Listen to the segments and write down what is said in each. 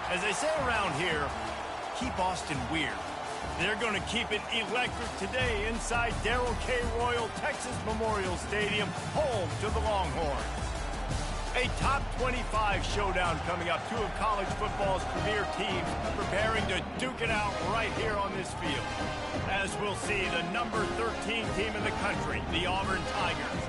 As they say around here, keep Austin weird. They're going to keep it electric today inside Darrell K. Royal Texas Memorial Stadium, home to the Longhorns. A top 25 showdown coming up. Two of college football's premier teams preparing to duke it out right here on this field. As we'll see, the number 13 team in the country, the Auburn Tigers,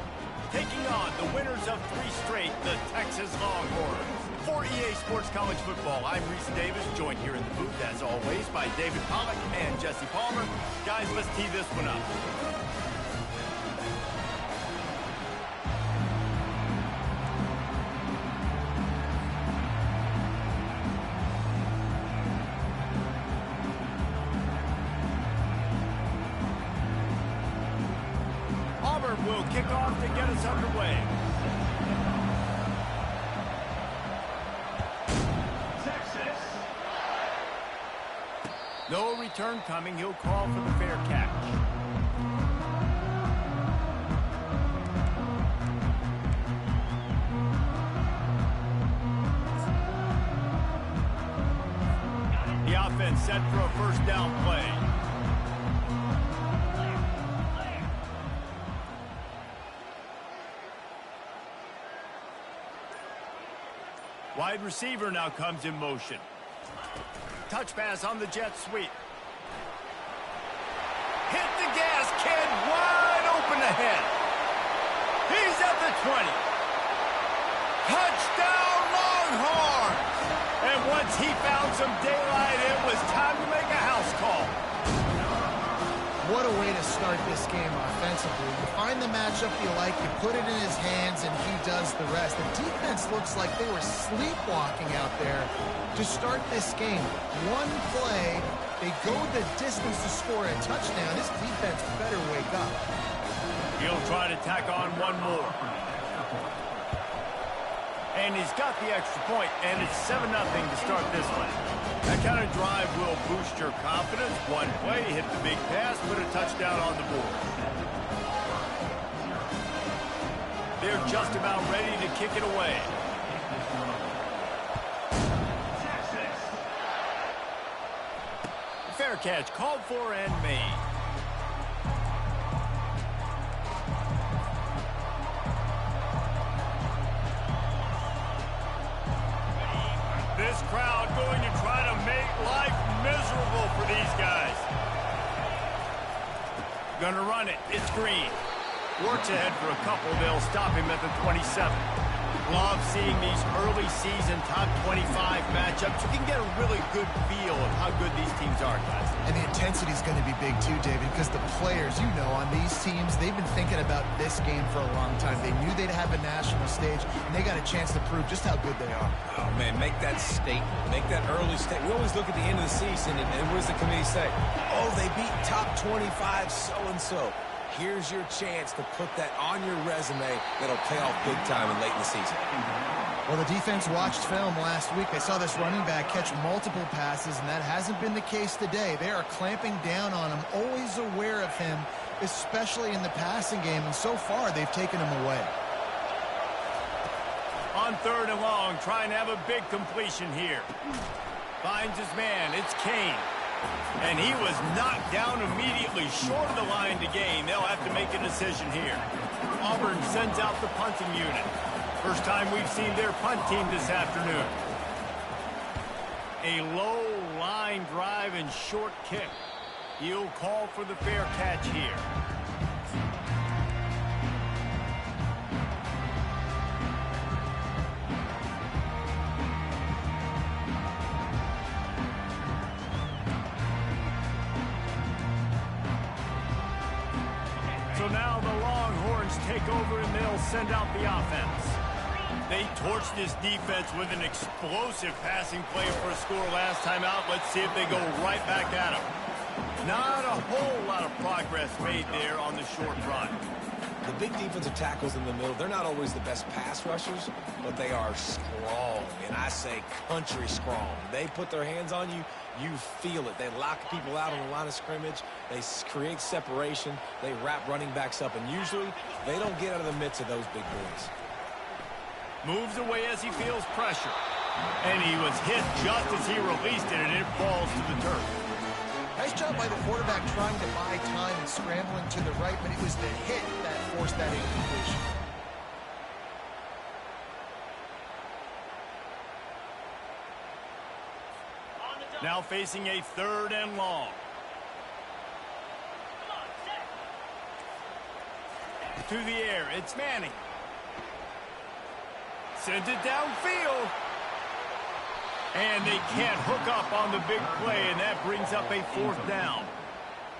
taking on the winners of 3 straight, the Texas Longhorns. For EA Sports College Football, I'm Reese Davis, joined here in the booth, as always, by David Pollack and Jesse Palmer. Guys, let's tee this one up. Auburn will kick off to get us underway. No return coming. He'll call for the fair catch. The offense set for a first down play. Wide receiver now comes in motion. Touch pass on the jet sweep. Hit the gas, kid. Wide open ahead. He's at the 20. Touchdown, Longhorns. And once he found some daylight, it was time to make a house call. What a way to start this game offensively. You find the matchup you like, you put it in his hands, and he does the rest. The defense looks like they were sleepwalking out there to start this game. One play, they go the distance to score a touchdown. This defense better wake up. He'll try to tack on one more. And he's got the extra point, and it's 7-0 to start this one. That kind of drive will boost your confidence. One play, hit the big pass, put a touchdown on the board. They're just about ready to kick it away. Fair catch called for and made. This crowd going to try to make life miserable for these guys. Gonna run it. It's Green. Works ahead for a couple. They'll stop him at the 27. Love seeing these early season top 25 matchups. You can get a really good feel of how good these teams are, guys. And the intensity is going to be big too, David, because the players, you know, on these teams, they've been thinking about this game for a long time. They knew they'd have a national stage, and they got a chance to prove just how good they are. Oh, man, make that statement. Make that early statement. We always look at the end of the season, and what does the committee say? Oh, they beat top 25 so-and-so. Here's your chance to put that on your resume that'll pay off big time and late in the season. Well, the defense watched film last week. They saw this running back catch multiple passes, and that hasn't been the case today. They are clamping down on him, always aware of him, especially in the passing game, and so far they've taken him away. On 3rd and long, trying to have a big completion here. Finds his man. It's Kane. And he was knocked down immediately, short of the line to gain. They'll have to make a decision here. Auburn sends out the punting unit. First time we've seen their punt team this afternoon. A low line drive and short kick. He'll call for the fair catch here. So now the Longhorns take over and they'll send out the offense. They torched this defense with an explosive passing play for a score last time out. Let's see if they go right back at them. Not a whole lot of progress made there on the short run. The big defensive tackles in the middle, they're not always the best pass rushers, but they are strong, and I say country strong. They put their hands on you, you feel it. They lock people out on the line of scrimmage. They create separation. They wrap running backs up, and usually they don't get out of the midst of those big boys. Moves away as he feels pressure. And he was hit just as he released it, and it falls to the turf. Nice job by the quarterback trying to buy time and scrambling to the right, but it was the hit that forced that incompletion. Now facing a 3rd and long. To the air, it's Manning. Sends it downfield. And they can't hook up on the big play, and that brings up a 4th down.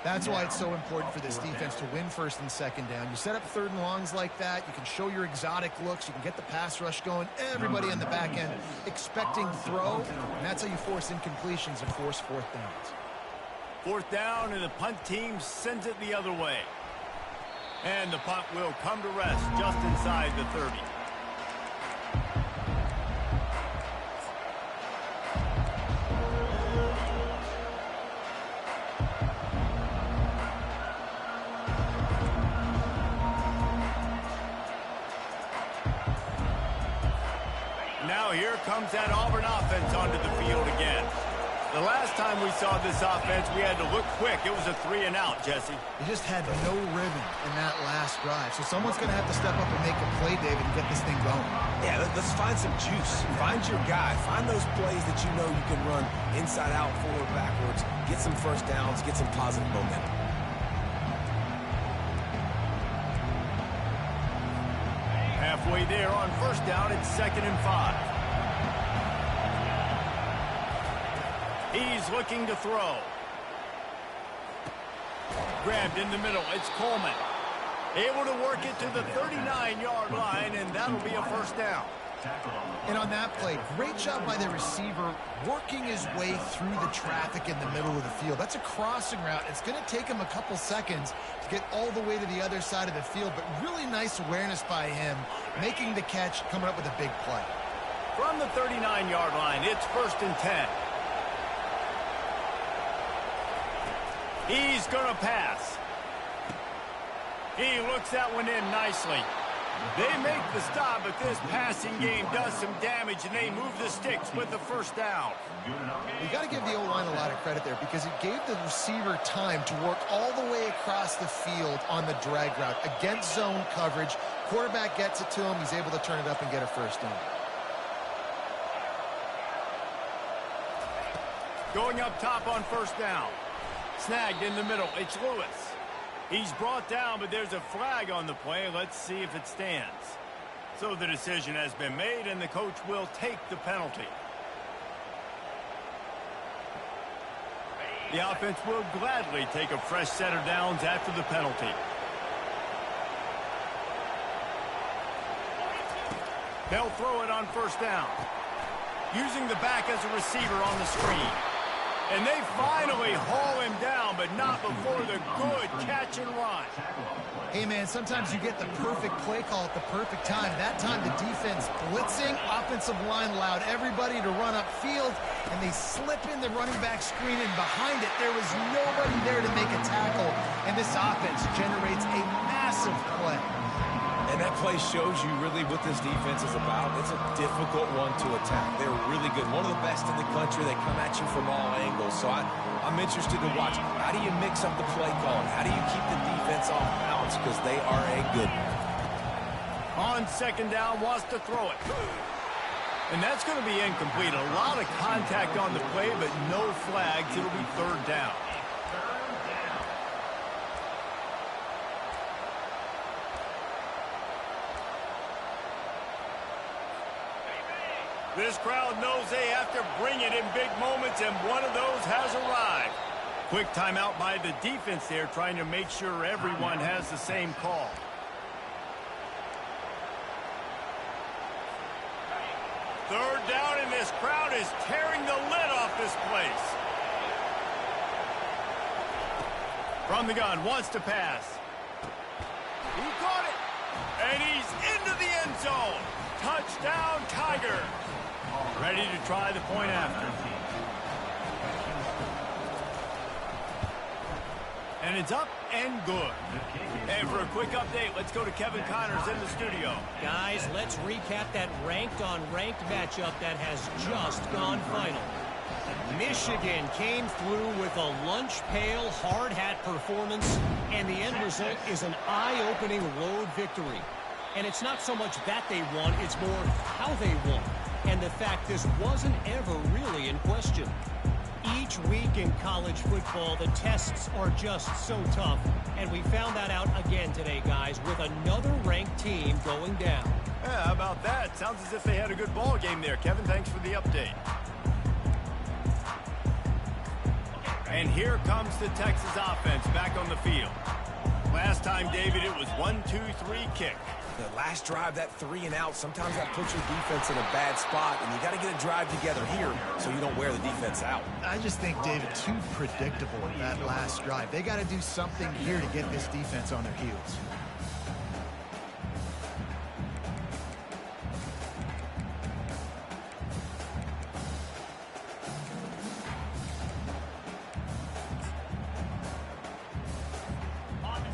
That's why it's so important for this defense to win 1st and 2nd down. You set up 3rd and longs like that, you can show your exotic looks, you can get the pass rush going, everybody on the back end expecting throw, and that's how you force incompletions and force 4th downs. 4th down, and the punt team sends it the other way. And the punt will come to rest just inside the 30. Now here comes that Auburn offense onto the field again. The last time we saw this offense, we had to look quick. It was a 3-and-out, Jesse. They just had no rhythm in that last drive. So someone's going to have to step up and make a play, David, and get this thing going. Yeah, let's find some juice. Find your guy. Find those plays that you know you can run inside out, forward, backwards. Get some 1st downs. Get some positive momentum. Halfway there on 1st down, it's 2nd and 5. He's looking to throw. Grabbed in the middle. It's Coleman. Able to work it to the 39-yard line, and that'll be a 1st down. And on that play, great job by the receiver working his way through the traffic in the middle of the field. That's a crossing route. It's going to take him a couple seconds to get all the way to the other side of the field, but really nice awareness by him, making the catch, coming up with a big play. From the 39-yard line, it's 1st and 10. He's going to pass. He looks that one in nicely. They make the stop, but this passing game does some damage, and they move the sticks with the 1st down. You got to give the O-line a lot of credit there because it gave the receiver time to work all the way across the field on the drag route against zone coverage. Quarterback gets it to him. He's able to turn it up and get a 1st down. Going up top on 1st down. Snagged in the middle. It's Lewis. He's brought down, but there's a flag on the play. Let's see if it stands. So the decision has been made, and the coach will take the penalty. The offense will gladly take a fresh set of downs after the penalty. They'll throw it on 1st down. Using the back as a receiver on the screen. And they finally haul him down, but not before the good catch and run. Hey, man, sometimes you get the perfect play call at the perfect time. That time the defense blitzing, offensive line allowed everybody to run upfield, and they slip in the running back screen, and behind it there was nobody there to make a tackle, and this offense generates a massive play. And that play shows you really what this defense is about. It's a difficult one to attack. They're really good. One of the best in the country. They come at you from all angles. So I'm interested to watch. How do you mix up the play calling? How do you keep the defense off balance? Because they are a good one. On 2nd down, wants to throw it. And that's going to be incomplete. A lot of contact on the play, but no flags. It'll be 3rd down. This crowd knows they have to bring it in big moments, and one of those has arrived. Quick timeout by the defense there, trying to make sure everyone has the same call. Third down, and this crowd is tearing the lid off this place. From the gun, wants to pass. He caught it, and he's into the end zone. Touchdown, Tiger. Ready to try the point after. And it's up and good. And for a quick update, let's go to Kevin Connors in the studio. Guys, let's recap that ranked-on-ranked matchup that has just gone final. Michigan came through with a lunch pail hard hat performance, and the end result is an eye-opening road victory. And it's not so much that they won, it's more how they won, and the fact this wasn't ever really in question. Each week in college football, the tests are just so tough, and we found that out again today, guys, with another ranked team going down. Yeah, how about that? Sounds as if they had a good ball game there. Kevin, thanks for the update. And here comes the Texas offense back on the field. Last time, David, it was 1-2-3 kick. The last drive, that 3 and out, sometimes that puts your defense in a bad spot, and you got to get a drive together here so you don't wear the defense out. I just think, David, too predictable that last drive. They got to do something here to get this defense on their heels.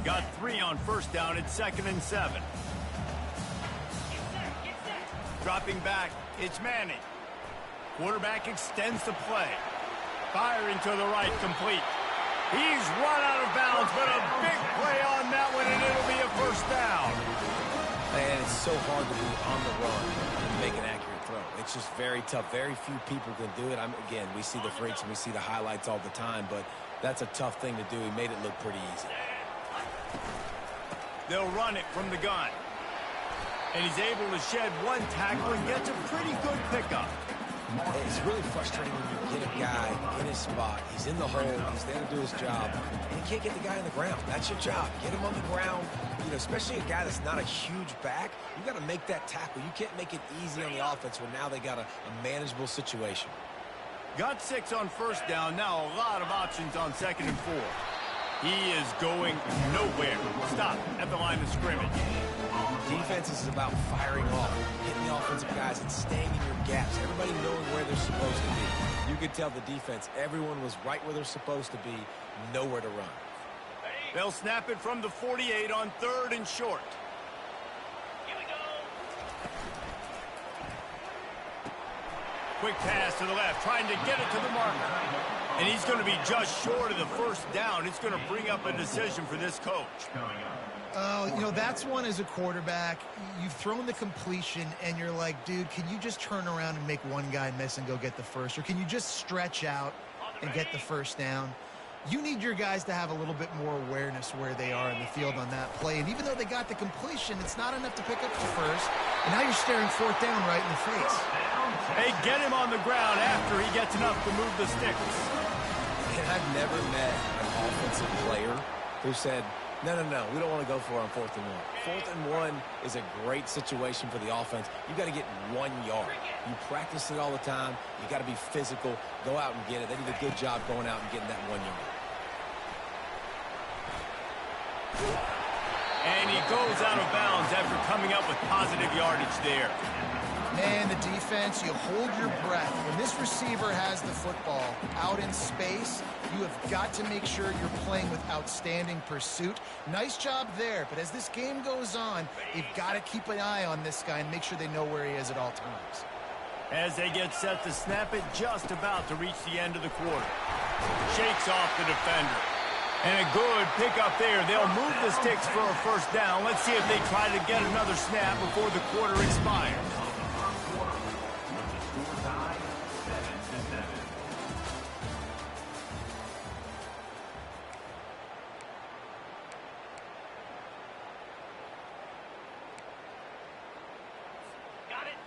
Got 3 on first down. It's 2nd and 7. Dropping back, it's Manning. Quarterback extends the play. Firing to the right, complete. He's run out of bounds, but a big play on that one, and it'll be a first down. Man, it's so hard to be on the run and make an accurate throw. It's just very tough. Very few people can do it. Again, we see the freaks and we see the highlights all the time, but that's a tough thing to do. He made it look pretty easy. They'll run it from the gun. And he's able to shed 1 tackle and gets a pretty good pickup. It's really frustrating when you get a guy in his spot. He's in the hole. He's there to do his job. And you can't get the guy on the ground. That's your job. Get him on the ground. You know, especially a guy that's not a huge back. You got to make that tackle. You can't make it easy on the offense when now they got a manageable situation. Got 6 on first down. Now a lot of options on 2nd and 4. He is going nowhere. Stop at the line of scrimmage. Defense is about firing off, hitting the offensive guys and staying in your gaps. Everybody knowing where they're supposed to be. You could tell the defense, everyone was right where they're supposed to be, nowhere to run. They'll snap it from the 48 on 3rd and short. Here we go. Quick pass to the left, trying to get it to the marker. And he's going to be just short of the first down. It's going to bring up a decision for this coach. You know, that's one as a quarterback. You've thrown the completion, and you're like, dude, can you just turn around and make one guy miss and go get the first? Or can you just stretch out and get the first down? You need your guys to have a little bit more awareness where they are in the field on that play. And even though they got the completion, it's not enough to pick up the first. And now you're staring 4th down right in the face. Hey, get him on the ground after he gets enough to move the sticks. And I've never met an offensive player who said, no, we don't want to go for it on 4th and 1. 4th and 1 is a great situation for the offense. You got to get 1 yard. You practice it all the time. You got to be physical. Go out and get it. They did a good job going out and getting that 1 yard. And he goes out of bounds after coming up with positive yardage there. Man, the defense, you hold your breath. When this receiver has the football out in space, you have got to make sure you're playing with outstanding pursuit. Nice job there, but as this game goes on, you've got to keep an eye on this guy and make sure they know where he is at all times. As they get set to snap it, just about to reach the end of the quarter. Shakes off the defender. And a good pickup there. They'll move the sticks for a first down. Let's see if they try to get another snap before the quarter expires.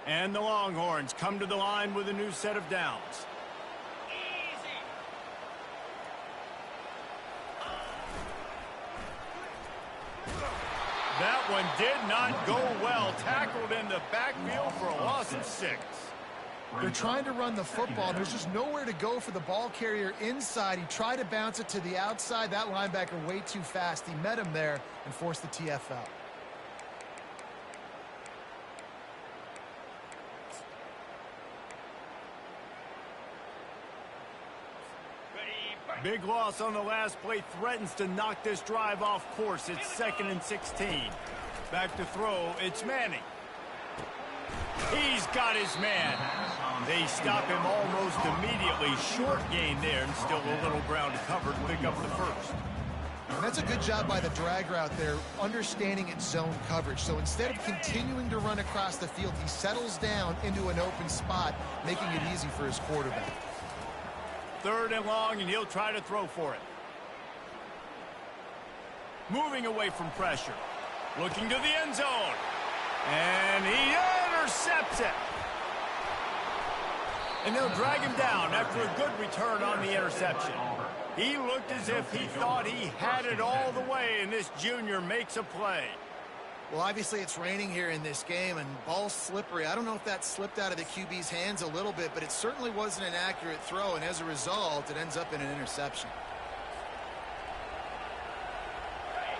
And the Longhorns come to the line with a new set of downs. That one did not go well. Tackled in the backfield for a loss of 6. They're trying to run the football. There's just nowhere to go for the ball carrier inside. He tried to bounce it to the outside. That linebacker way too fast. He met him there and forced the TFL. Big loss on the last play threatens to knock this drive off course. It's 2nd and 16. Back to throw, it's Manning. He's got his man. They stop him almost immediately. Short gain there, and still a little ground covered to pick up the first. And that's a good job by the drag route there, understanding its zone coverage. So instead of continuing to run across the field, he settles down into an open spot, making it easy for his quarterback. 3rd and long, and he'll try to throw for it. Moving away from pressure. Looking to the end zone. And he intercepts it. And they'll drag him down after a good return on the interception. He looked as if he thought he had it all the way, and this junior makes a play. Well, obviously it's raining here in this game, and ball's slippery. I don't know if that slipped out of the QB's hands a little bit, but it certainly wasn't an accurate throw, and as a result, it ends up in an interception.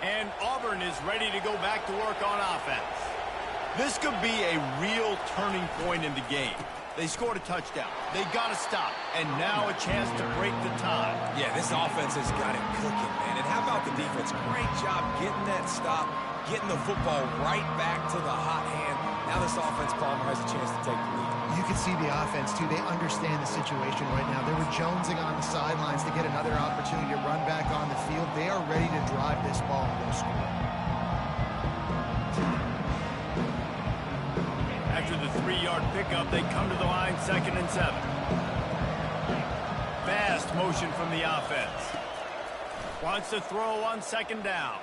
And Auburn is ready to go back to work on offense. This could be a real turning point in the game. They scored a touchdown. They got to stop. And now a chance to break the tie. Yeah, this offense has got it cooking, man. And how about the defense? Great job getting that stop, getting the football right back to the hot hand. Now this offense, Palmer, has a chance to take the lead. You can see the offense, too. They understand the situation right now. They were jonesing on the sidelines to get another opportunity to run back on the field. They are ready to drive this ball and go score. After the 3-yard pickup, they come to the line, 2nd and 7. Fast motion from the offense. Wants to throw on 2nd down.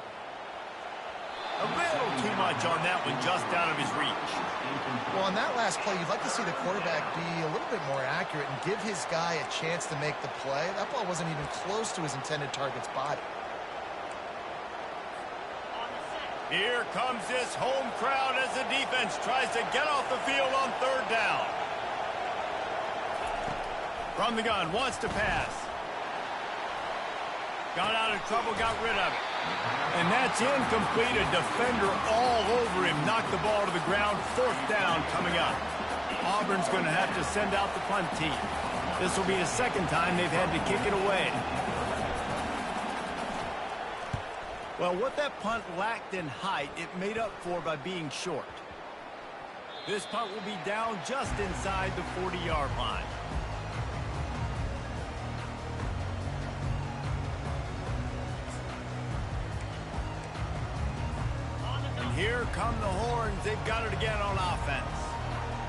A little too much on that one, just out of his reach. Well, on that last play, you'd like to see the quarterback be a little bit more accurate and give his guy a chance to make the play. That ball wasn't even close to his intended target's body. Here comes this home crowd as the defense tries to get off the field on 3rd down. From the gun, wants to pass. Got out of trouble, got rid of it. And that's incomplete. A defender all over him. Knocked the ball to the ground. 4th down coming up. Auburn's going to have to send out the punt team. This will be the 2nd time they've had to kick it away. Well, what that punt lacked in height, it made up for by being short. This punt will be down just inside the 40-yard line. And here come the Horns. They've got it again on offense.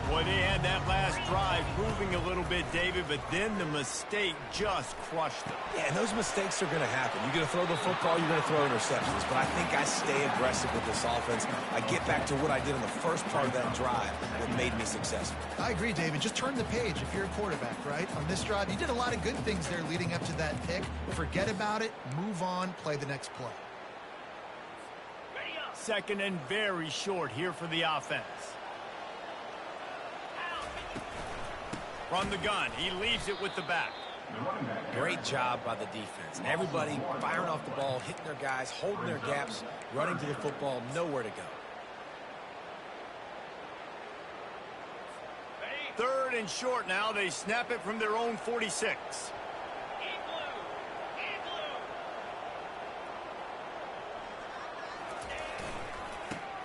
Boy, they had that last drive moving a little bit, David, but then the mistake just crushed them. Yeah, and those mistakes are going to happen. You're going to throw the football, you're going to throw interceptions. But I think I stay aggressive with this offense. I get back to what I did in the first part of that drive that made me successful. I agree, David. Just turn the page if you're a quarterback, right? On this drive, you did a lot of good things there leading up to that pick. Forget about it, move on, play the next play. 2nd and very short here for the offense. From the gun, he leaves it with the back. Great job by the defense. And everybody firing off the ball, hitting their guys, holding their gaps, running to the football, nowhere to go. 3rd and short now. They snap it from their own 46.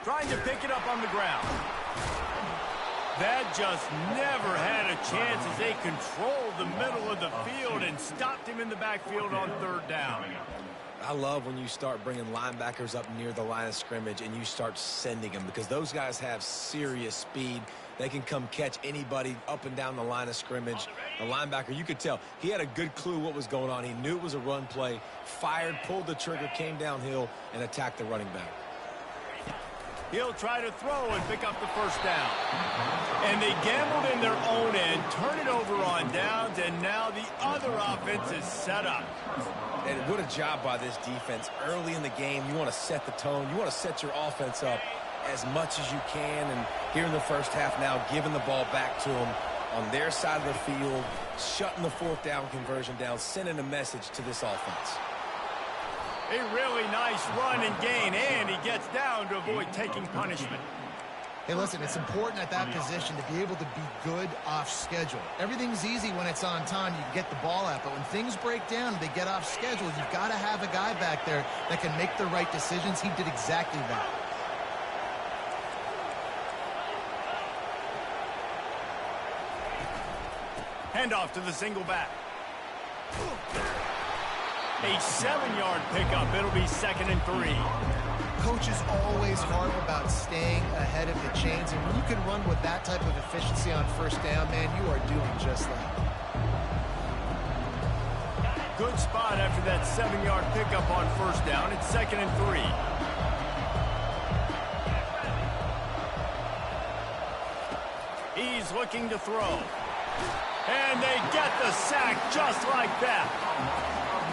Trying to pick it up on the ground. That just never had a chance as they controlled the middle of the field and stopped him in the backfield on 3rd down. I love when you start bringing linebackers up near the line of scrimmage and you start sending them because those guys have serious speed. They can come catch anybody up and down the line of scrimmage. The linebacker, you could tell, he had a good clue what was going on. He knew it was a run play, fired, pulled the trigger, came downhill, and attacked the running back. He'll try to throw and pick up the 1st down. And they gambled in their own end, turn it over on downs, and now the other offense is set up. And what a job by this defense. Early in the game, you want to set the tone. You want to set your offense up as much as you can. And here in the first half now, giving the ball back to them on their side of the field, shutting the 4th down conversion down, sending a message to this offense. A really nice run and gain, and he gets down to avoid taking punishment. Hey, listen, it's important at that position to be able to be good off schedule. Everything's easy when it's on time. You can get the ball out, but when things break down and they get off schedule, you've got to have a guy back there that can make the right decisions. He did exactly that. Handoff to the single back. A 7-yard pickup. It'll be 2nd and 3. Coaches always harp about staying ahead of the chains, and when you can run with that type of efficiency on first down, man, you are doing just that. Good spot after that 7-yard pickup on first down. It's 2nd and 3. He's looking to throw. And they get the sack just like that.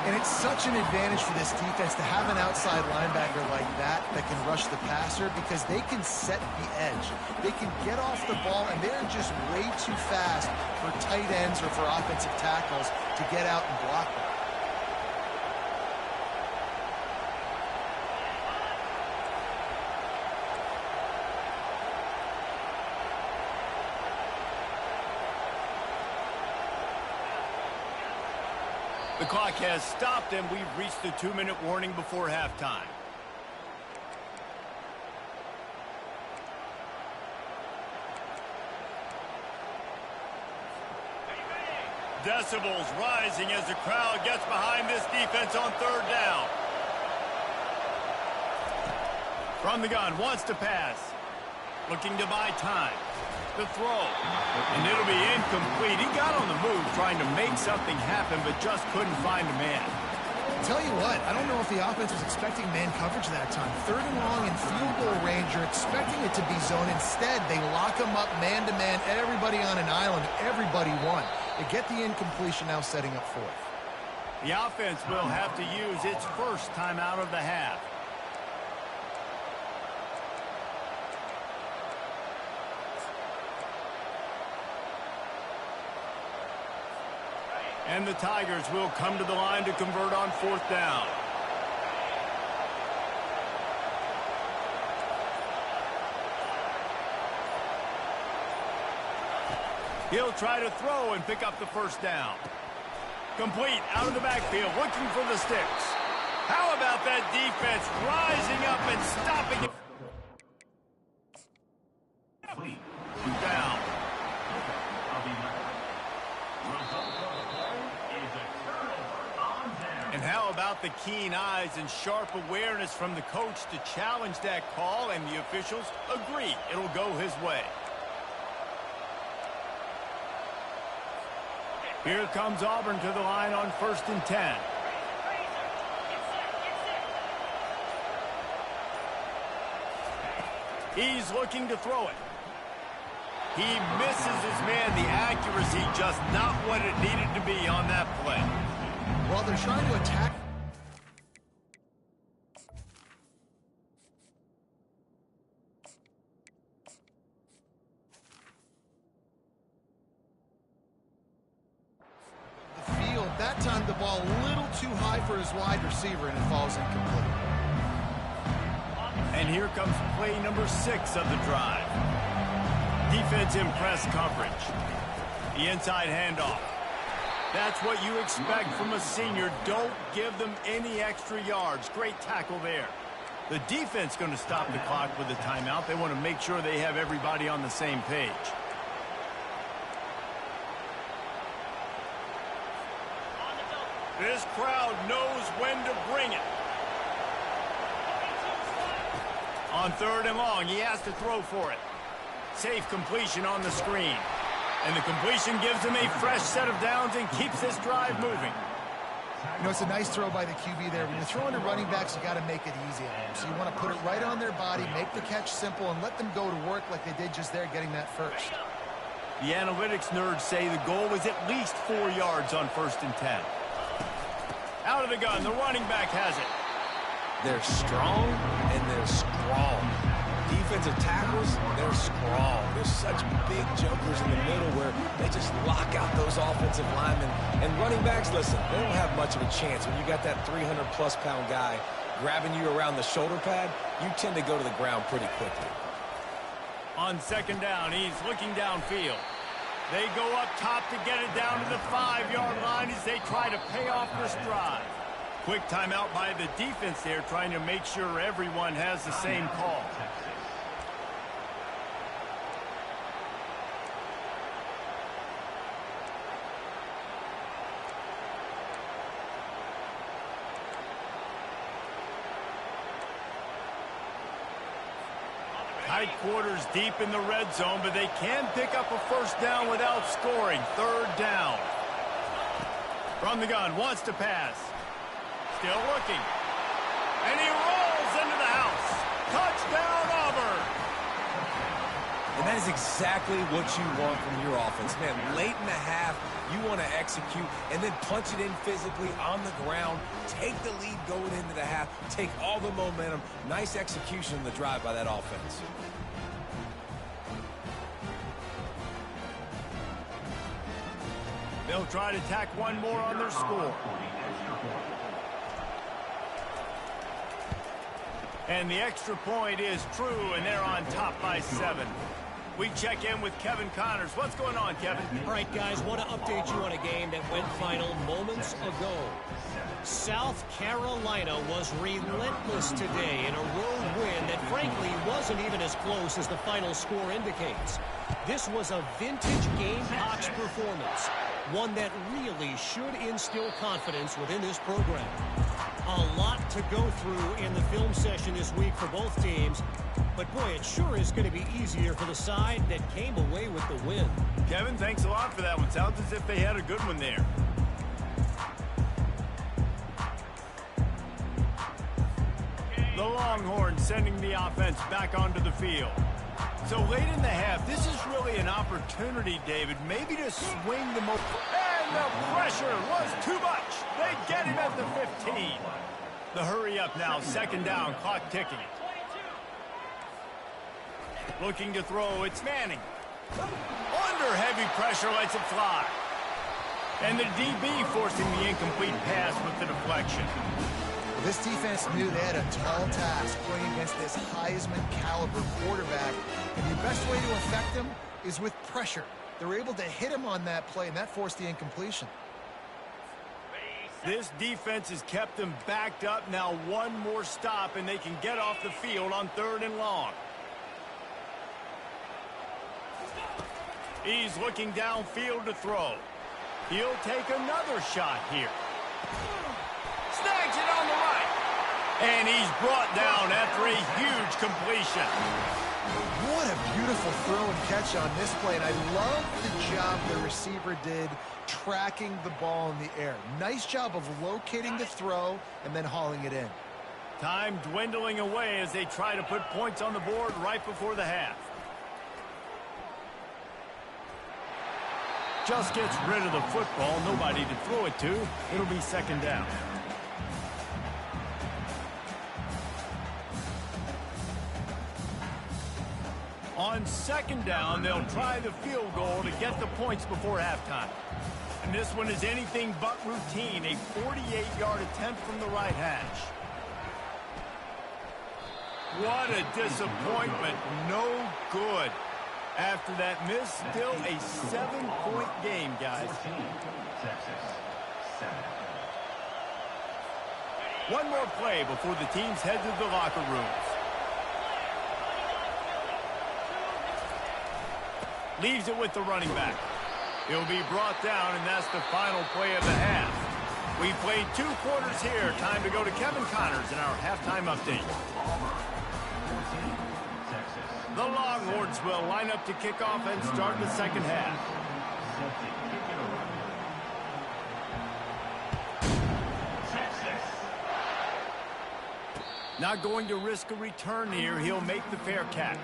And it's such an advantage for this defense to have an outside linebacker like that can rush the passer because they can set the edge. They can get off the ball, and they're just way too fast for tight ends or for offensive tackles to get out and block them. The clock has stopped, and we've reached the 2-minute warning before halftime. Decibels rising as the crowd gets behind this defense on 3rd down. From the gun, wants to pass. Looking to buy time. The throw. And it'll be incomplete. He got on the move trying to make something happen, but just couldn't find a man. Tell you what, I don't know if the offense was expecting man coverage that time. 3rd and long in field goal range, you're expecting it to be zone. Instead, they lock them up man-to-man, everybody on an island, everybody won. They get the incompletion, now setting up 4th. The offense will have to use its first timeout of the half. And the Tigers will come to the line to convert on 4th down. He'll try to throw and pick up the first down. Complete out of the backfield, looking for the sticks. How about that defense rising up and stopping it? Down. And how about the keen eyes and sharp awareness from the coach to challenge that call, and the officials agree it'll go his way. Here comes Auburn to the line on 1st and 10. He's looking to throw it. He misses his man. The accuracy just not what it needed to be on that play. Well, they're trying to attack. The field, that time the ball a little too high for his wide receiver, and it falls incomplete. And here comes play number 6 of the drive. Defense in press coverage. The inside handoff. That's what you expect from a senior. Don't give them any extra yards. Great tackle there. The defense going to stop the clock with a timeout. They want to make sure they have everybody on the same page. This crowd knows when to bring it. On 3rd and long, he has to throw for it. Safe completion on the screen. And the completion gives him a fresh set of downs and keeps this drive moving. You know, it's a nice throw by the QB there. When you're throwing to running backs, you got to make it easy on them. So you want to put it right on their body, make the catch simple, and let them go to work like they did just there, getting that first. The analytics nerds say the goal was at least 4 yards on 1st and 10. Out of the gun, the running back has it. They're strong, and they're strong. Defensive tackles, they're strong. There's such big jumpers in the middle where they just lock out those offensive linemen. And running backs, listen, they don't have much of a chance. When you got that 300-plus pound guy grabbing you around the shoulder pad, you tend to go to the ground pretty quickly. On second down, he's looking downfield. They go up top to get it down to the 5-yard line as they try to pay off this drive. Quick timeout by the defense there, trying to make sure everyone has the same call. Tight quarters deep in the red zone, but they can pick up a first down without scoring. Third down. From the gun, wants to pass. Still looking. And he rolls into the house. Touchdown, Auburn. And that is exactly what you want from your offense. Man, late in the half, you want to execute and then punch it in physically on the ground. Take the lead going into the half. Take all the momentum. Nice execution on the drive by that offense. They'll try to tack one more on their score. And the extra point is true, and they're on top by 7. We check in with Kevin Connors. What's going on, Kevin? All right, guys, want to update you on a game that went final moments ago. South Carolina was relentless today in a road win that, frankly, wasn't even as close as the final score indicates. This was a vintage Gamecocks performance, one that really should instill confidence within this program. A lot to go through in the film session this week for both teams, but boy, it sure is going to be easier for the side that came away with the win. Kevin, thanks a lot for that one. Sounds as if they had a good one there. The Longhorns sending the offense back onto the field. So late in the half, this is really an opportunity, David, maybe to swing the most. And the pressure was too much. They get him at the 15. The hurry up now, second down, clock ticking. Looking to throw, it's Manning. Under heavy pressure, lets it fly. And the DB forcing the incomplete pass with the deflection. This defense knew they had a tall task playing against this Heisman caliber quarterback, and the best way to affect him is with pressure. They were able to hit him on that play, and that forced the incompletion. This defense has kept them backed up. Now one more stop, and they can get off the field on 3rd and long. He's looking downfield to throw. He'll take another shot here. Snags it on the right. And he's brought down after a huge completion. What a beautiful throw and catch on this play. And I love the job the receiver did tracking the ball in the air. Nice job of locating the throw and then hauling it in. Time dwindling away as they try to put points on the board right before the half. Just gets rid of the football. Nobody to throw it to. It'll be second down. On second down, they'll try the field goal to get the points before halftime. And this one is anything but routine. A 48-yard attempt from the right hash. What a disappointment. No good. After that miss, still a 7-point game, guys. One more play before the teams head to the locker rooms. Leaves it with the running back. He'll be brought down, and that's the final play of the half. We played 2 quarters here. Time to go to Kevin Connors in our halftime update. The Longhorns will line up to kick off and start the second half. Not going to risk a return here. He'll make the fair catch.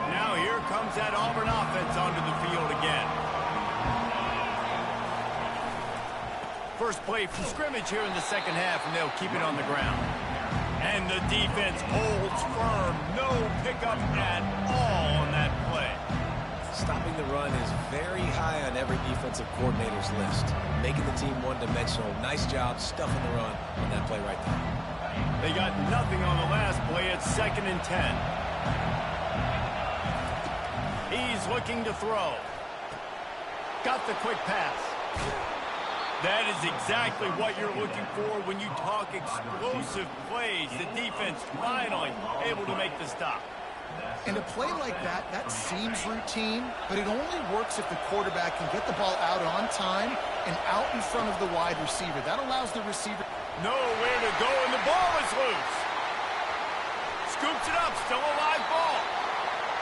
Now here comes that Auburn offense onto the field again. First play from scrimmage here in the second half, and they'll keep it on the ground. And the defense holds firm. No pickup at all on that play. Stopping the run is very high on every defensive coordinator's list. Making the team one-dimensional. Nice job stuffing the run on that play right there. They got nothing on the last play. It's 2nd and 10. He's looking to throw. Got the quick pass. That is exactly what you're looking for when you talk explosive plays. The defense finally able to make the stop. And a play like that, that seems routine, but it only works if the quarterback can get the ball out on time and out in front of the wide receiver. That allows the receiver nowhere to go, and the ball is loose. Scoops it up, still a live ball.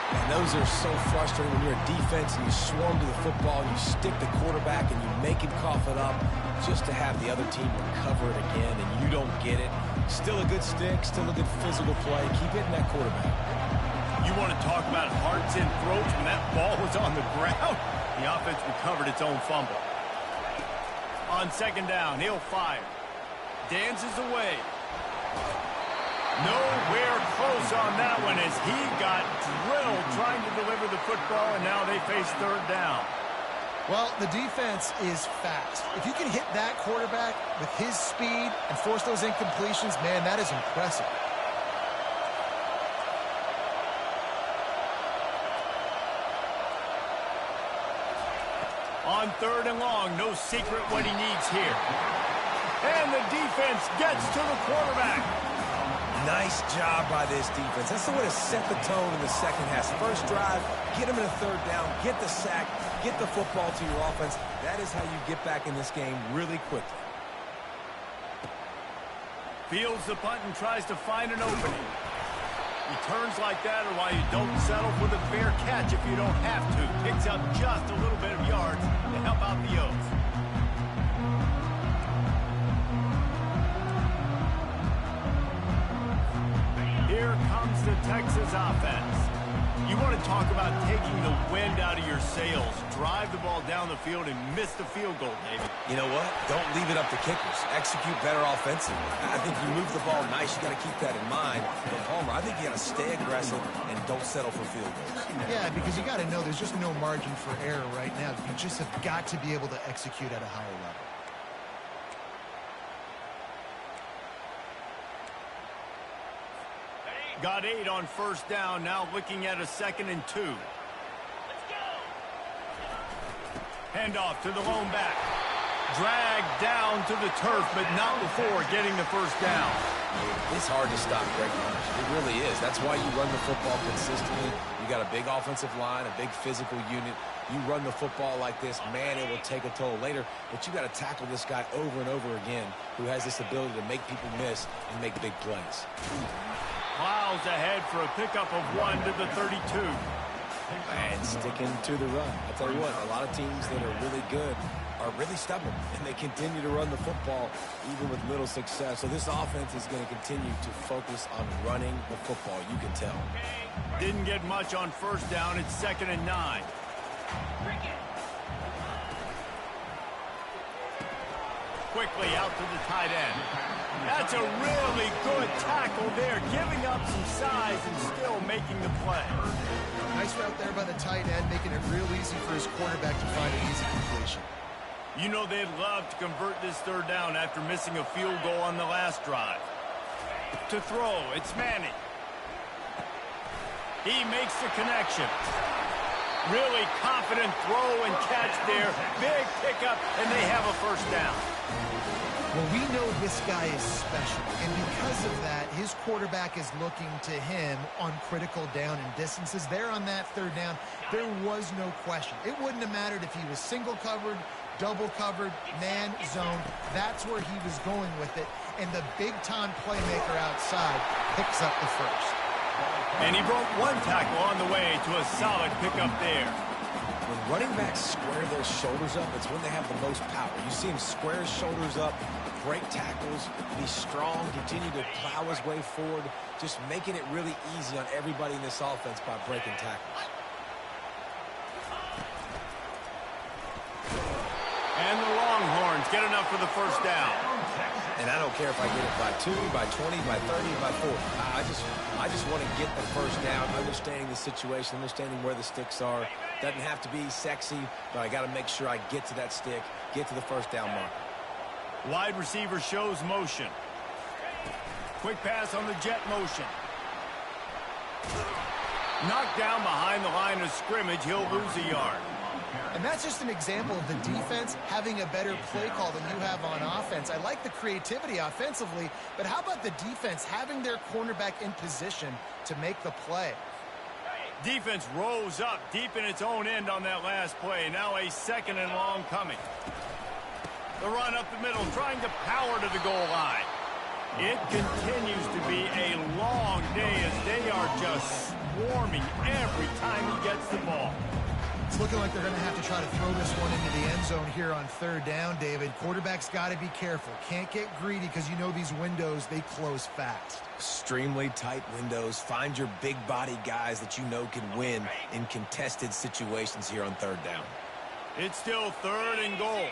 And those are so frustrating when you're a defense and you swarm to the football, you stick the quarterback and you make him cough it up just to have the other team recover it again, and you don't get it. Still a good stick, still a good physical play. Keep hitting that quarterback. You want to talk about hearts and throats when that ball was on the ground? The offense recovered its own fumble. On 2nd down, he'll fire. Dances away. Nowhere close on that one as he got drilled trying to deliver the football, and now they face 3rd down. Well, the defense is fast. If you can hit that quarterback with his speed and force those incompletions, man, that is impressive. On 3rd and long, no secret what he needs here. And the defense gets to the quarterback. Nice job by this defense. That's the way to set the tone in the second half. First drive, get him in a 3rd down, get the sack, get the football to your offense. That is how you get back in this game really quickly. Fields the punt and tries to find an opening. Returns like that are why you don't settle for the fair catch if you don't have to. Picks up just a little bit of yards to help out the O's. Here comes the Texas offense. You want to talk about taking the wind out of your sails. Drive the ball down the field and miss the field goal, David. You know what? Don't leave it up to kickers. Execute better offensively. I think you move the ball nice. You got to keep that in mind. But Palmer, I think you got to stay aggressive and don't settle for field goals. Yeah, because you got to know there's just no margin for error right now. You just have got to be able to execute at a higher level. Got 8 on 1st down, now looking at a 2nd and 2. Handoff to the lone back. Dragged down to the turf, but not before getting the 1st down. It's hard to stop great runners. It really is. That's why you run the football consistently. You got a big offensive line, a big physical unit. You run the football like this, man, it will take a toll later. But you got to tackle this guy over and over again who has this ability to make people miss and make big plays. Plows ahead for a pickup of 1 to the 32. And sticking to the run. I tell you what, a lot of teams that are really good are really stubborn, and they continue to run the football even with little success. So this offense is going to continue to focus on running the football, you can tell. Didn't get much on 1st down. It's 2nd and 9. Quickly out to the tight end. That's a really good tackle there, giving up some size and still making the play. Nice route there by the tight end, making it real easy for his quarterback to find an easy completion. You know they'd love to convert this 3rd down after missing a field goal on the last drive. To throw, it's Manning. He makes the connection. Really confident throw and catch there. Big pickup, and they have a 1st down. Well, we know this guy is special, and because of that, his quarterback is looking to him on critical down and distances. There on that 3rd down, there was no question. It wouldn't have mattered if he was single covered, double covered, man zone. That's where he was going with it, and the big-time playmaker outside picks up the 1st. And he broke 1 tackle on the way to a solid pickup there. When running backs square their shoulders up, it's when they have the most power. You see him square his shoulders up, break tackles, be strong, continue to plow his way forward, just making it really easy on everybody in this offense by breaking tackles. And the Longhorns get enough for the 1st down. And I don't care if I get it by 2, by 20, by 30, by 40. I just want to get the first down, understanding the situation, understanding where the sticks are. Doesn't have to be sexy, but I got to make sure I get to that stick, get to the first down marker. Wide receiver shows motion. Quick pass on the jet motion. Knocked down behind the line of scrimmage. He'll lose a yard. And that's just an example of the defense having a better play call than you have on offense. I like the creativity offensively, but how about the defense having their cornerback in position to make the play? Defense rose up deep in its own end on that last play. Now a 2nd and long coming. The run up the middle, trying to power to the goal line. It continues to be a long day as they are just swarming every time he gets the ball. It's looking like they're going to have to try to throw this one into the end zone here on 3rd down, David. Quarterback's got to be careful. Can't get greedy because you know these windows, they close fast. Extremely tight windows. Find your big body guys that you know can win in contested situations here on 3rd down. It's still 3rd and goal.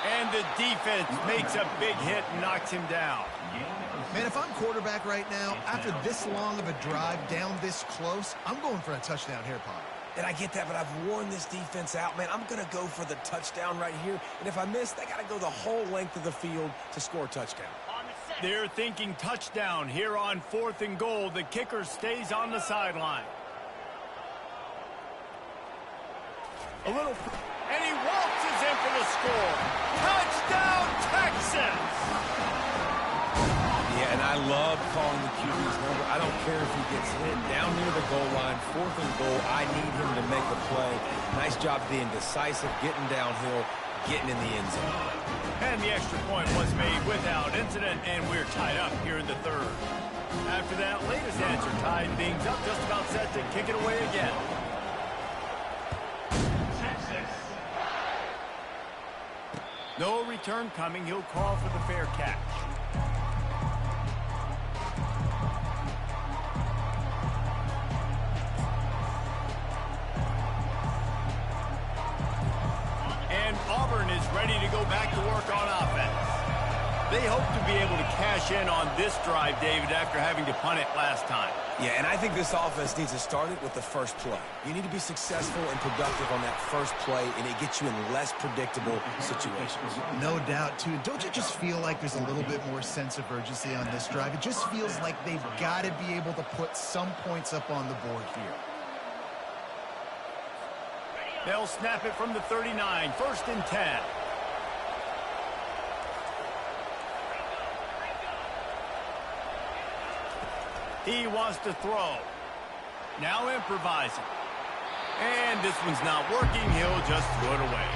And the defense makes a big hit and knocks him down. Man, if I'm quarterback right now, after this long of a drive down this close, I'm going for a touchdown here, Pop. And I get that, but I've worn this defense out, man. I'm going to go for the touchdown right here. And if I miss, they got to go the whole length of the field to score a touchdown. They're thinking touchdown here on 4th and goal. The kicker stays on the sideline. And he waltzes in for the score. Touchdown, Texans! Yeah, and I love calling the QB's number. I don't care if he gets hit down near the goal line, 4th and goal. I need him to make a play. Nice job being decisive, getting downhill, getting in the end zone. And the extra point was made without incident, and we're tied up here in the 3rd. After that latest answer tied things up, just about set to kick it away again. No return coming. He'll call for the fair catch. And Auburn is ready to go back to work on offense. They hope to be able to cash in on this drive, David, after having to punt it last time. Yeah, and I think this offense needs to start it with the first play. You need to be successful and productive on that first play, and it gets you in less predictable situations. No doubt, too. Don't you just feel like there's a little bit more sense of urgency on this drive? It just feels like they've got to be able to put some points up on the board here. They'll snap it from the 39, 1st and 10. He wants to throw. Now improvising. And this one's not working. He'll just throw it away.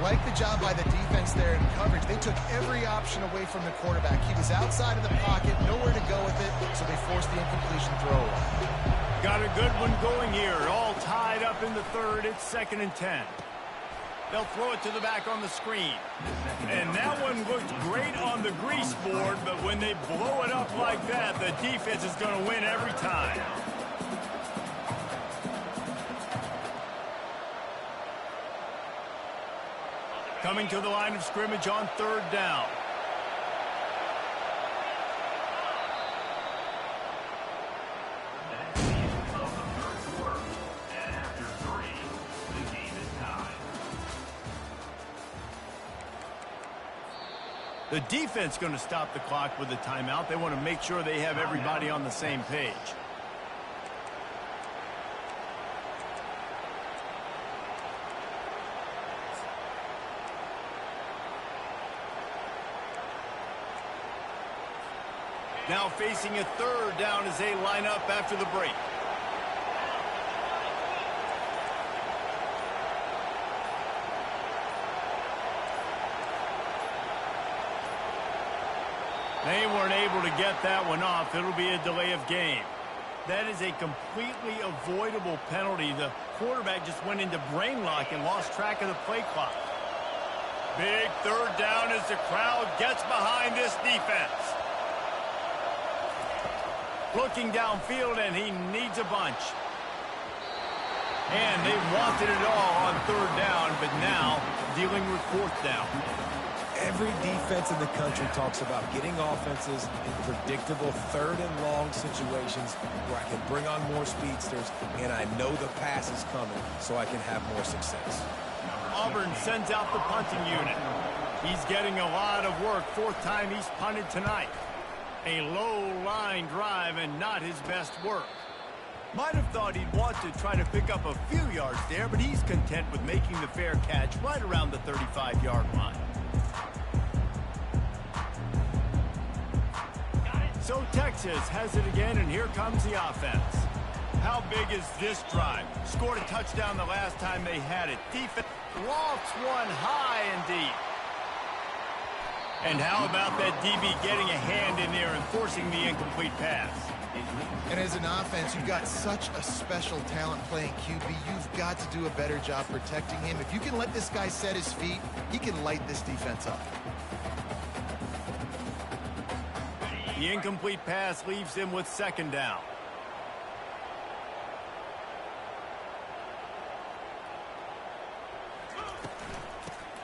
Like the job by the defense there in coverage. They took every option away from the quarterback. He was outside of the pocket, nowhere to go with it, so they forced the incompletion throw away. Got a good one going here. All tied up in the 3rd. It's 2nd and 10. They'll throw it to the back on the screen. And that one looked great on the grease board, but when they blow it up like that, the defense is going to win every time. Coming to the line of scrimmage on 3rd down. The defense going to stop the clock with a timeout. They want to make sure they have everybody on the same page. Now facing a 3rd down as they line up after the break. They weren't able to get that one off. It'll be a delay of game. That is a completely avoidable penalty. The quarterback just went into brain lock and lost track of the play clock. Big 3rd down as the crowd gets behind this defense. Looking downfield, and he needs a bunch. And they wanted it all on third down, but now dealing with fourth down. Every defense in the country talks about getting offenses in predictable third and long situations where I can bring on more speedsters and I know the pass is coming so I can have more success. Auburn sends out the punting unit. He's getting a lot of work. Fourth time he's punted tonight. A low line drive and not his best work. Might have thought he'd want to try to pick up a few yards there, but he's content with making the fair catch right around the 35-yard line. So Texas has it again, and here comes the offense. How big is this drive? Scored a touchdown the last time they had it. Defense lofts one high and deep. And how about that DB getting a hand in there and forcing the incomplete pass? And as an offense, you've got such a special talent playing QB. You've got to do a better job protecting him. If you can let this guy set his feet, he can light this defense up. The incomplete pass leaves him with second down.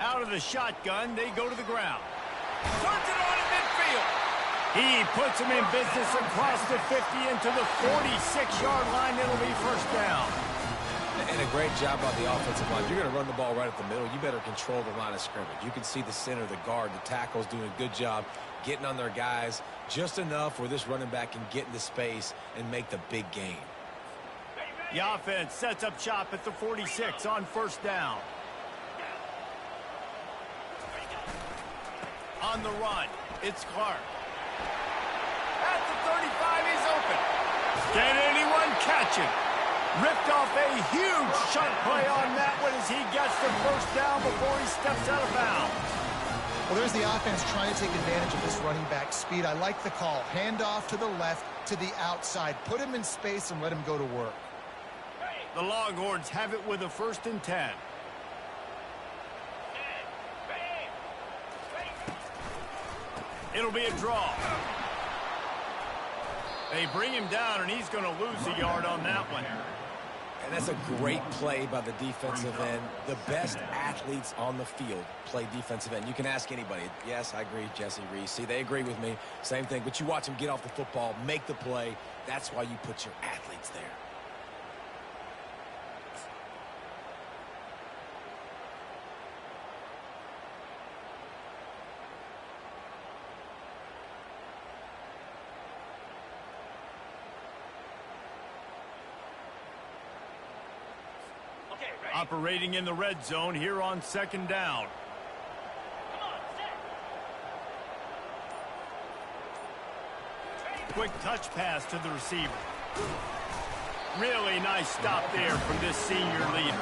Out of the shotgun, they go to the ground. Turns it on in midfield. He puts him in business across the 50 into the 46-yard line. It'll be first down. And a great job by the offensive line. You're going to run the ball right at the middle. You better control the line of scrimmage. You can see the center, the guard, the tackles doing a good job getting on their guys just enough where this running back can get into space and make the big game. The offense sets up shop at the 46 on first down. On the run, it's Clark. At the 35, he's open. Can anyone catch him? Ripped off a huge sharp play on that one as he gets the first down before he steps out of bounds. Well, there's the offense trying to take advantage of this running back speed. I like the call. Hand off to the left, to the outside. Put him in space and let him go to work. The Longhorns have it with a 1st and 10. It'll be a draw. They bring him down, and he's going to lose a yard on that one. And that's a great play by the defensive end. The best athletes on the field play defensive end. You can ask anybody. Yes, I agree, Jesse Reese. See, they agree with me. Same thing. But you watch them get off the football, make the play. That's why you put your athletes there. Operating in the red zone here on second down. Quick touch pass to the receiver. Really nice stop there from this senior leader.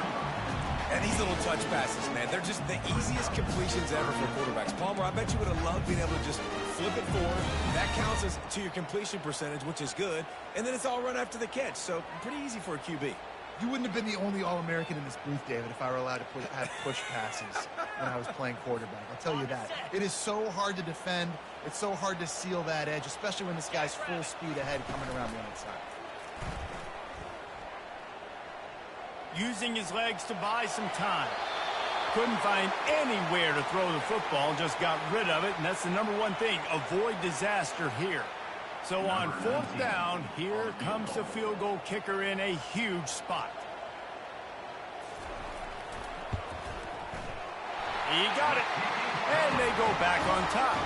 And these little touch passes, man, they're just the easiest completions ever for quarterbacks. Palmer, I bet you would have loved being able to just flip it forward. That counts as to your completion percentage, which is good. And then it's all run after the catch, so pretty easy for a QB. You wouldn't have been the only All-American in this booth, David, if I were allowed to have push passes when I was playing quarterback. I'll tell you that. It is so hard to defend. It's so hard to seal that edge, especially when this guy's full speed ahead coming around the outside. Using his legs to buy some time. Couldn't find anywhere to throw the football, just got rid of it, and that's the number one thing. Avoid disaster here. So on 4th down, here comes the field goal kicker in a huge spot. He got it. And they go back on top.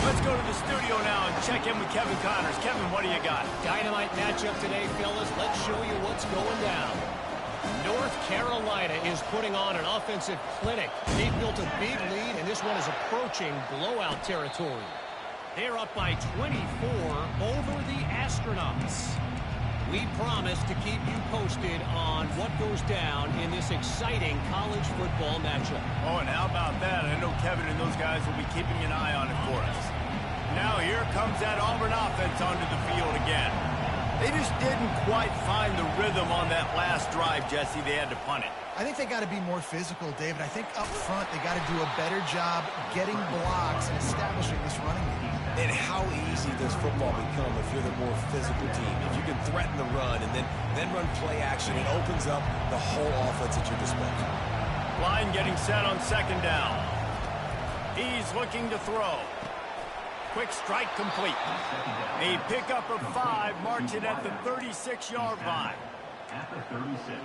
Let's go to the studio now and check in with Kevin Connors. Kevin, what do you got? Dynamite matchup today, fellas. Let's show you what's going down. North Carolina is putting on an offensive clinic. They've built a big lead, and this one is approaching blowout territory. They're up by 24 over the Astronauts. We promise to keep you posted on what goes down in this exciting college football matchup. Oh, and how about that? I know Kevin and those guys will be keeping an eye on it for us. Now here comes that Auburn offense onto the field again. They just didn't quite find the rhythm on that last drive, Jesse. They had to punt it. I think they got to be more physical, David. I think up front they got to do a better job getting blocks and establishing this running game. And how easy does football become if you're the more physical team? If you can threaten the run and then run play action, it opens up the whole offense at your disposal. Line getting set on second down. He's looking to throw. Quick strike complete. A pickup of 5 marks it at the 36-yard line. At the 36.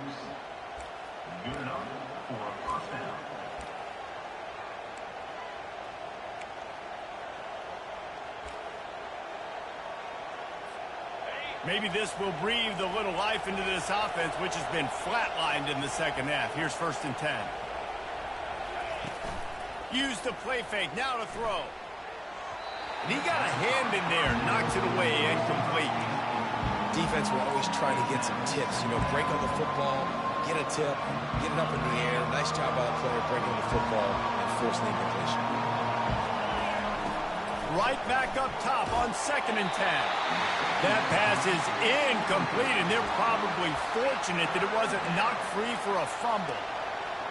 Good enough for a first down. Maybe this will breathe a little life into this offense, which has been flatlined in the second half. Here's 1st and 10. Use the play fake. Now to throw. And he got a hand in there. Knocks it away. Incomplete. Defense will always try to get some tips. You know, break on the football, get a tip, get it up in the air. Nice job by the player breaking the football and forcing the incompletion. Right back up top on 2nd and 10. That pass is incomplete, and they're probably fortunate that it wasn't knocked free for a fumble.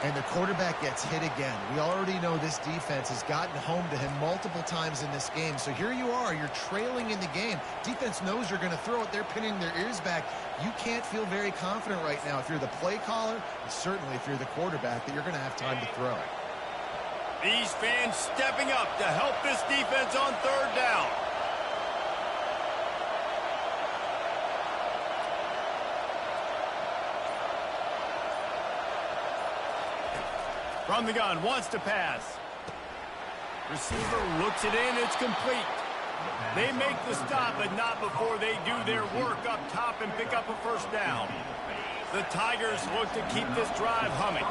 And the quarterback gets hit again. We already know this defense has gotten home to him multiple times in this game. So here you are, you're trailing in the game. Defense knows you're going to throw it. They're pinning their ears back. You can't feel very confident right now if you're the play caller, and certainly if you're the quarterback, that you're going to have time to throw. These fans stepping up to help this defense on 3rd down. From the gun, wants to pass. Receiver looks it in, it's complete. They make the stop, but not before they do their work up top and pick up a 1st down. The Tigers look to keep this drive humming.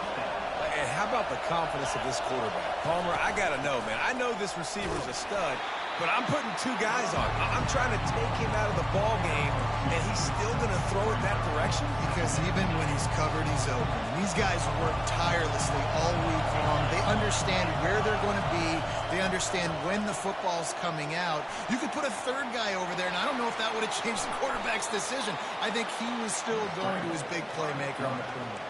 And how about the confidence of this quarterback? Palmer, I got to know, man. I know this receiver's a stud, but I'm putting 2 guys on. I'm trying to take him out of the ball game, and he's still going to throw it that direction? Because even when he's covered, he's open. And these guys work tirelessly all week long. They understand where they're going to be. They understand when the football's coming out. You could put a 3rd guy over there, and I don't know if that would have changed the quarterback's decision. I think he was still going to his big playmaker on the perimeter.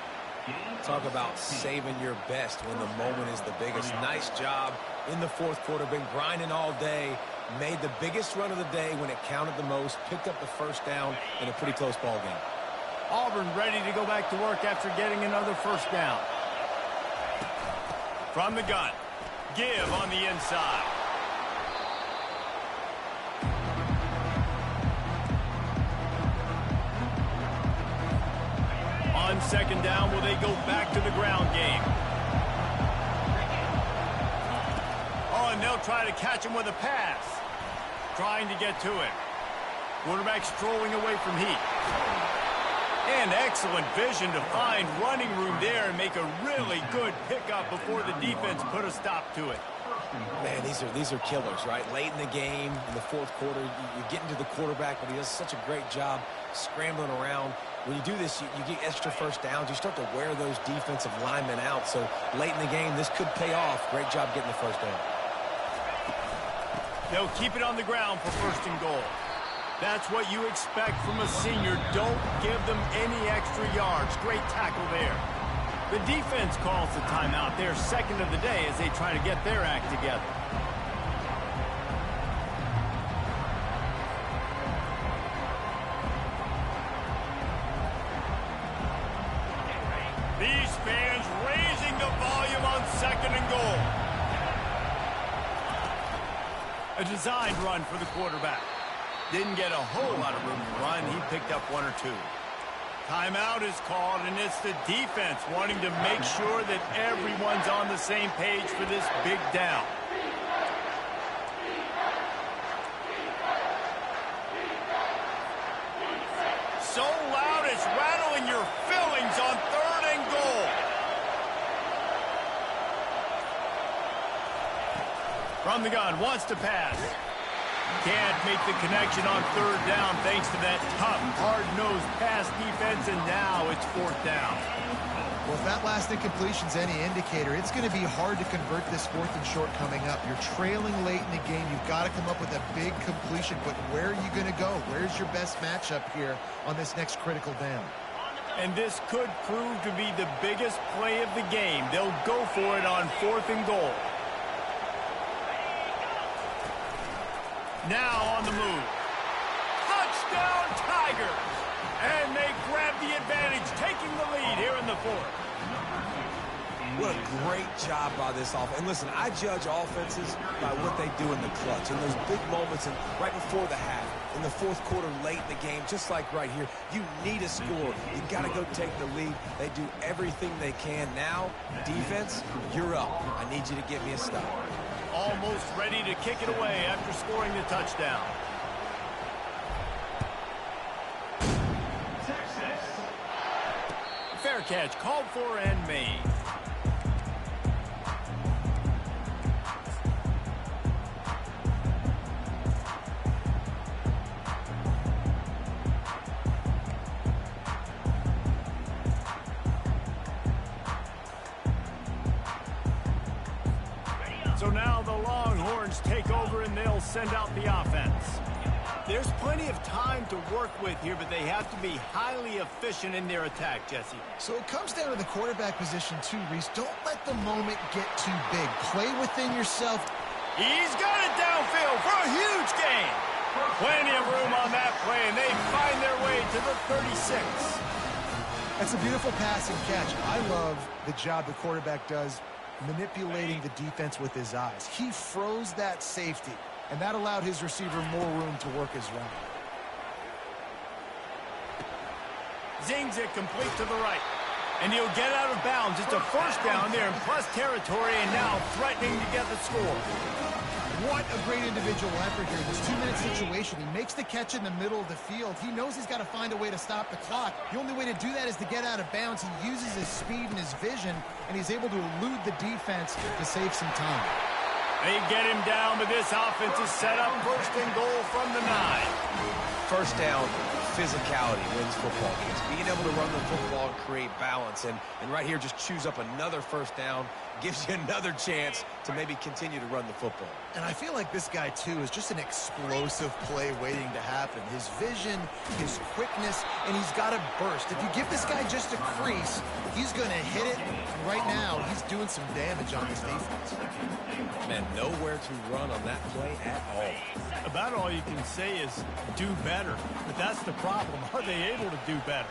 Talk about saving your best when the moment is the biggest. Nice job in the 4th quarter. Been grinding all day. Made the biggest run of the day when it counted the most. Picked up the 1st down in a pretty close ball game. Auburn ready to go back to work after getting another 1st down. From the gun. Give on the inside. On 2nd down, will they go back to the ground game? Oh, and they'll try to catch him with a pass. Trying to get to it. Quarterback strolling away from heat. And excellent vision to find running room there and make a really good pickup before the defense put a stop to it. Man, these are killers, right? Late in the game, in the 4th quarter, you're getting to the quarterback, but he does such a great job scrambling around. When you do this, you get extra 1st downs. You start to wear those defensive linemen out. So late in the game, this could pay off. Great job getting the 1st down. They'll keep it on the ground for 1st and goal. That's what you expect from a senior. Don't give them any extra yards. Great tackle there. The defense calls the timeout. Their 2nd of the day as they try to get their act together. These fans raising the volume on 2nd and goal. A designed run for the quarterback. Didn't get a whole lot of room to run. He picked up 1 or 2. Timeout is called, and it's the defense wanting to make sure that everyone's on the same page for this big down. So loud it's rattling your fillings on 3rd and goal. From the gun, wants to pass. Can't make the connection on 3rd down thanks to that tough, hard-nosed pass defense, and now it's 4th down. Well, if that last incompletion's any indicator, it's going to be hard to convert this 4th and short coming up. You're trailing late in the game. You've got to come up with a big completion, but where are you going to go? Where's your best matchup here on this next critical down? And this could prove to be the biggest play of the game. They'll go for it on 4th and goal. Now on the move. Touchdown, Tigers! And they grab the advantage, taking the lead here in the fourth. What a great job by this offense. And listen, I judge offenses by what they do in the clutch. In those big moments and right before the half, in the fourth quarter, late in the game, just like right here, you need a score. You got to go take the lead. They do everything they can. Now, defense, you're up. I need you to get me a stop. Almost ready to kick it away after scoring the touchdown. Fair catch called for and made. So now the Longhorns take over and they'll send out the offense. There's plenty of time to work with here, but they have to be highly efficient in their attack, Jesse. So it comes down to the quarterback position too, Reese. Don't let the moment get too big. Play within yourself. He's got it downfield for a huge gain. Plenty of room on that play, and they find their way to the 36. That's a beautiful passing catch. I love the job the quarterback does manipulating the defense with his eyes. He froze that safety, and that allowed his receiver more room to work his route. Zings it complete to the right. And he'll get out of bounds. It's a first down there in plus territory, and now threatening to get the score. What a great individual effort here. This 2-minute situation. He makes the catch in the middle of the field. He knows he's got to find a way to stop the clock. The only way to do that is to get out of bounds. He uses his speed and his vision, and he's able to elude the defense to save some time. They get him down, but this offense is set up first and goal from the 9. First down, physicality wins football games. Being able to run the football and create balance. And right here, just choose up another first down, gives you another chance to maybe continue to run the football. And I feel like this guy, too, is just an explosive play waiting to happen. His vision, his quickness, and he's got a burst. If you give this guy just a crease, he's going to hit it. And right now, he's doing some damage on his defense. Man, nowhere to run on that play at all. About all you can say is do better. But that's the problem. Are they able to do better?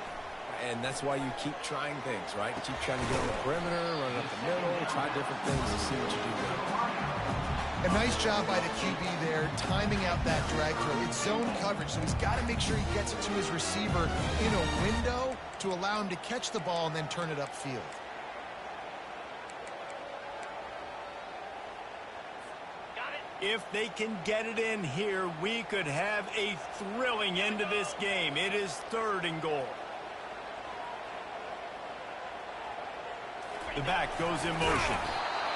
And that's why you keep trying things, right? You keep trying to get on the perimeter, run up the middle, try different things to see what you do better. A nice job by the QB there, timing out that drag throw. It's zone coverage, so he's got to make sure he gets it to his receiver in a window to allow him to catch the ball and then turn it upfield. If they can get it in here, we could have a thrilling end to this game. It is 3rd and goal. The back goes in motion.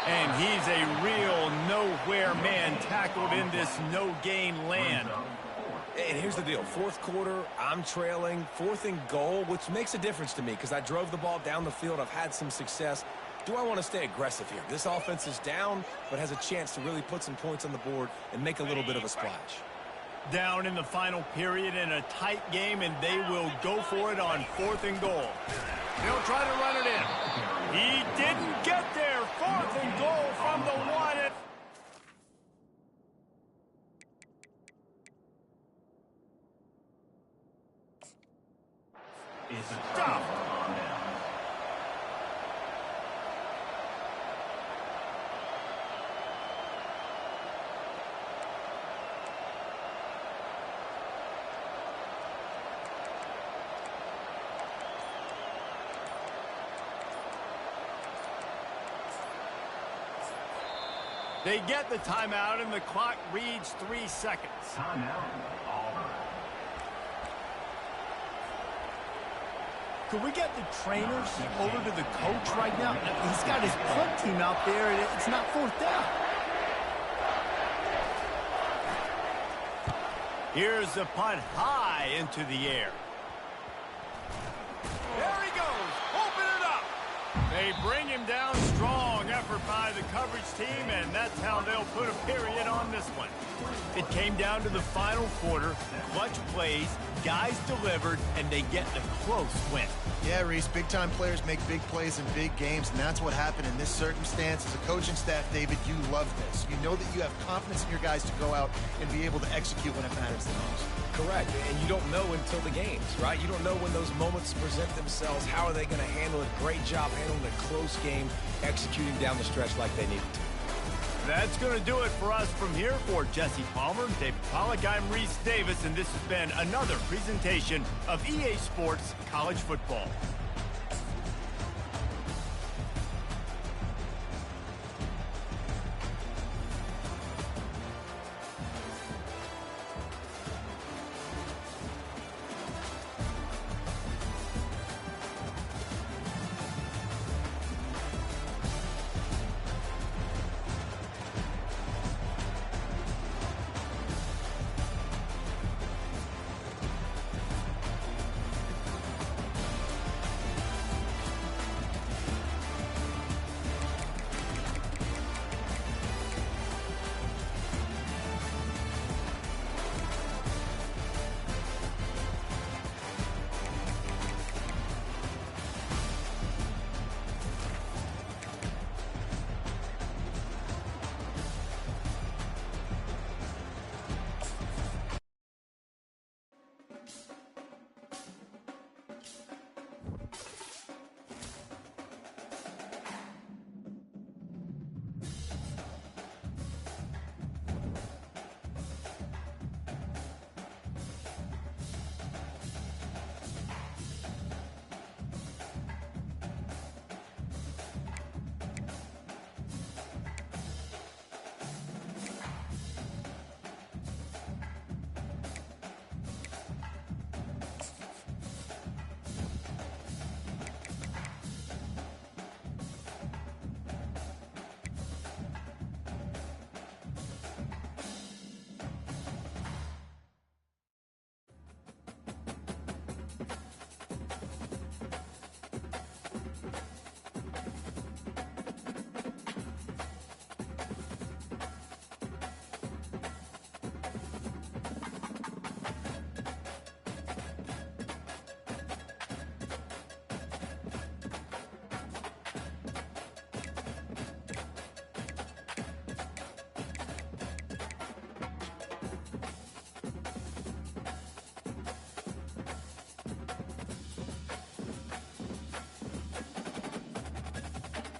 And he's a real nowhere man tackled in this no-gain land. And here's the deal. 4th quarter, I'm trailing. 4th and goal, which makes a difference to me because I drove the ball down the field. I've had some success. Do I want to stay aggressive here? This offense is down, but has a chance to really put some points on the board and make a little bit of a splash. Down in the final period in a tight game, and they will go for it on 4th and goal. They'll try to run it in. He didn't get there. 4th and goal from the 1. Stop. They get the timeout, and the clock reads 3 seconds. Timeout, Auburn. Can we get the trainers over to the coach right now? He's got his punt team out there, and it's not 4th down. Here's the punt high into the air. There he goes. Open it up. They bring him down strong. Effort by the coverage team, and that's how they'll put a period on this one. It came down to the final quarter. Clutch plays, guys delivered, and they get the close win. Yeah, Reese, big-time players make big plays in big games, and that's what happened in this circumstance. As a coaching staff, David, you love this. You know that you have confidence in your guys to go out and be able to execute when it matters the most. Correct, and you don't know until the games, right? You don't know when those moments present themselves. How are they going to handle it? Great job handling a close game, executing down the stretch like they needed to. That's going to do it for us from here. For Jesse Palmer, David Pollack, I'm Reese Davis, and this has been another presentation of EA Sports College Football.